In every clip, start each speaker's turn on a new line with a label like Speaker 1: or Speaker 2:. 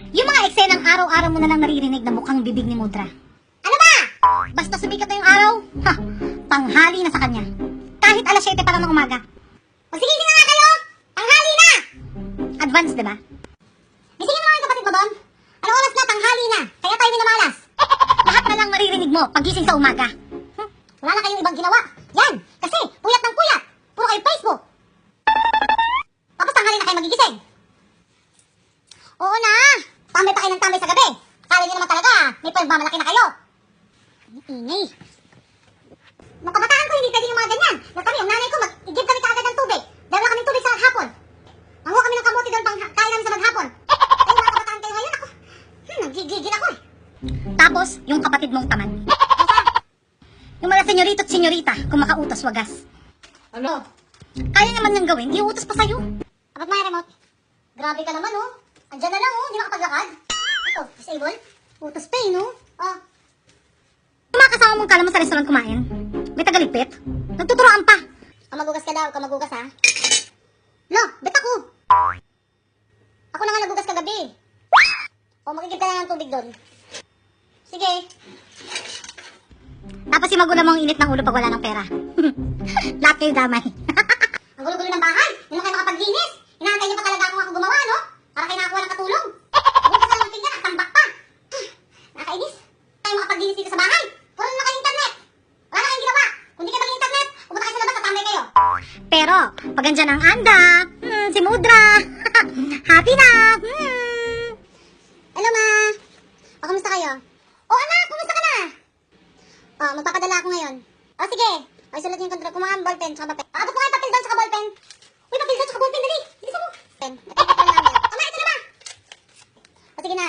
Speaker 1: Yung mga eksenang araw-araw mo na lang naririnig na mukhang bibig ni Mudra. Ano ba? Basta sumikat na yung araw, ha, tanghali na sa kanya. Kahit alas 7 pa lang ng umaga. Magsigising na nga kayo! Tanghali na! Advance, diba? Gisingin mo nga yung kapatid mo doon. Ano oras na? Tanghali na. Kaya tayo minamalas. Lahat na lang maririnig mo pagising sa umaga. Wala na kayong ibang ginawa. Yan! Kasi, puyat ng puyat. Puro kayo Facebook. Tapos tanghali na kayo magigising. Oo na! Tambay pa kayo ng tambay sa gabi. Kala niyo naman talaga, may pagmamalaki na kayo. Ingay. Nung kabataan ko, hindi pwede yung mga ganyan. Nung kami, ang nanay ko, mag-give kami kaagad ng tubig. Dalawa kaming tubig sa hapon. Manguha kami ng kamote doon pang kain namin sa maghapon. Ay, mga kabataan kayo ngayon, ako. Nagigigil ako eh. Tapos, yung kapatid mong tamad. Yung mga senyorito at senyorita, kung makautos wagas. Ano? Kaya naman niyang gawin, iuutos pa sa'yo. Apat may remote. Grabe ka naman, oh. Andyan na lang, oh. Hindi makapaglakad. Ito, disable. Utos pa, eh, no? Oh. Yung mga kasama mong kala mo sa restaurant kumain, may tagaligpit. Nagtuturoan pa. Magugas ka daw, magugas, ha? Lo, bet ako. Ako na nga nagugas kagabi. O, makikip ka na ng tubig doon. Sige. Tapos si magulang mong init ng ulo pag wala ng pera. Lahat kayo damay. Ang gulo-gulo ng bahay. Hindi na kayo makapaglinis. Inaantay niyo pa talaga kung ako gumawa, no? Para kayo nakakuha ng katulong. Bukas na lang tingnan at tambak pa. Nakakainis. Kayo makapaglinis dito sa bahay. Puro na kayo internet. Wala na kayong ginawa. Kung di kayo mag-internet, pumunta kayo sa labas at tambay kayo. Pero, pag andyan ang Anda, si Mudra, happy na. Hello, ma. O, kamusta kayo? O, anak, kumusta ka na? O, magpapadala ako ngayon. O, sige. O, isulat niyo yung kontra ko mga ballpen, tsaka papel. Abot mo nga yung papel doon, tsaka ballpen. Uy, papel doon, tsaka ballpen, dali. Bilisan mo. Pen. Ito yung papel namin. O, ma, ito na ba? O, sige na.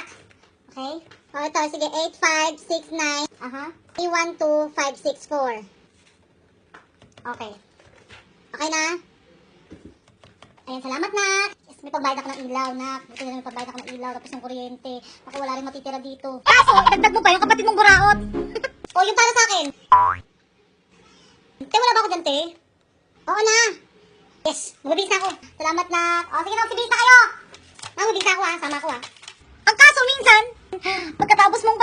Speaker 1: Okay. O, ito, sige. 8569. Aha. 312564. Okay. Okay na? Ayan, salamat na. Yes, may pagbayad ako ng ilaw, nak. Buti na may pagbayad ako ng ilaw, tapos ng kuryente. Ako, wala rin matitira dito. Kaso, dagdag mo pa yung kapatid mong buraot. O, yung para sa akin. Te, wala ba ako dyan, te? Oo na. Yes, magbibis na ako. Salamat, nak. O, sige na, magbibis na kayo. Magbibis na ako, ha. Sama ako, ha. Ang kaso, minsan, pagkatapos mong